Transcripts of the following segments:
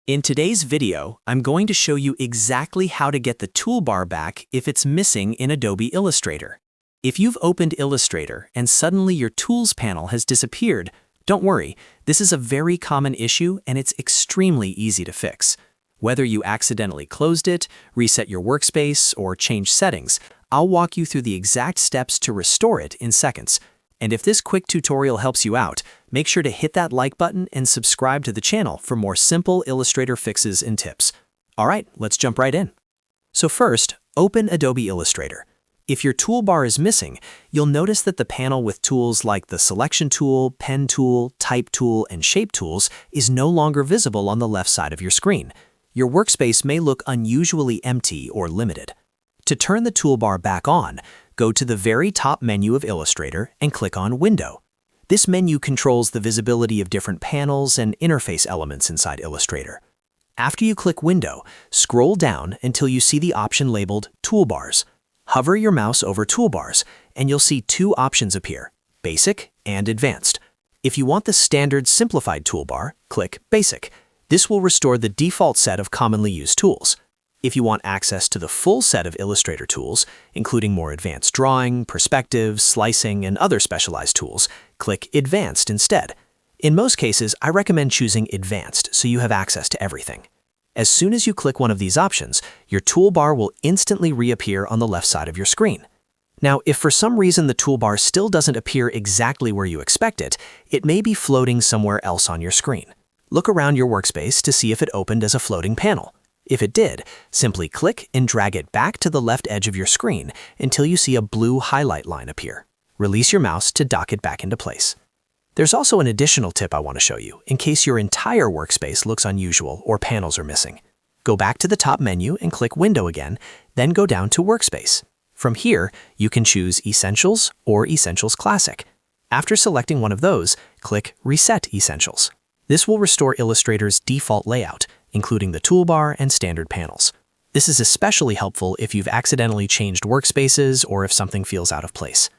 In today's video, I'm going to show you exactly how to get the toolbar back if it's missing in Adobe Illustrator. If you've opened Illustrator and suddenly your Tools panel has disappeared, don't worry, this is a very common issue and it's extremely easy to fix. Whether you accidentally closed it, reset your workspace, or change settings, I'll walk you through the exact steps to restore it in seconds. And if this quick tutorial helps you out, make sure to hit that like button and subscribe to the channel for more simple Illustrator fixes and tips. All right, let's jump right in. So first, open Adobe Illustrator. If your toolbar is missing, you'll notice that the panel with tools like the Selection tool, Pen tool, Type tool, and Shape tools is no longer visible on the left side of your screen. Your workspace may look unusually empty or limited. To turn the toolbar back on, go to the very top menu of Illustrator and click on Window. This menu controls the visibility of different panels and interface elements inside Illustrator. After you click Window, scroll down until you see the option labeled Toolbars. Hover your mouse over Toolbars, and you'll see two options appear, Basic and Advanced. If you want the standard simplified toolbar, click Basic. This will restore the default set of commonly used tools. If you want access to the full set of Illustrator tools, including more advanced drawing, perspective, slicing, and other specialized tools, click Advanced instead. In most cases, I recommend choosing Advanced so you have access to everything. As soon as you click one of these options, your toolbar will instantly reappear on the left side of your screen. Now, if for some reason the toolbar still doesn't appear exactly where you expect it, it may be floating somewhere else on your screen. Look around your workspace to see if it opened as a floating panel. If it did, simply click and drag it back to the left edge of your screen until you see a blue highlight line appear. Release your mouse to dock it back into place. There's also an additional tip I want to show you in case your entire workspace looks unusual or panels are missing. Go back to the top menu and click Window again, then go down to Workspace. From here, you can choose Essentials or Essentials Classic. After selecting one of those, click Reset Essentials. This will restore Illustrator's default layout, including the toolbar and standard panels. This is especially helpful if you've accidentally changed workspaces or if something feels out of place.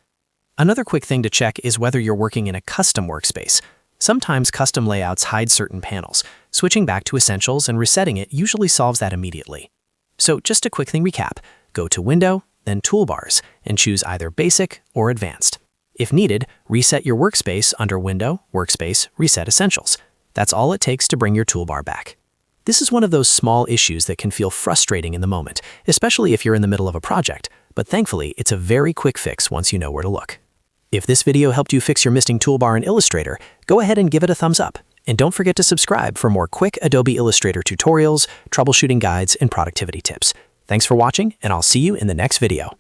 Another quick thing to check is whether you're working in a custom workspace. Sometimes custom layouts hide certain panels. Switching back to Essentials and resetting it usually solves that immediately. So just a quick thing recap, go to Window, then Toolbars, and choose either Basic or Advanced. If needed, reset your workspace under Window, Workspace, Reset Essentials. That's all it takes to bring your toolbar back. This is one of those small issues that can feel frustrating in the moment, especially if you're in the middle of a project, but thankfully it's a very quick fix once you know where to look. If this video helped you fix your missing toolbar in Illustrator, go ahead and give it a thumbs up. And don't forget to subscribe for more quick Adobe Illustrator tutorials, troubleshooting guides, and productivity tips. Thanks for watching, and I'll see you in the next video.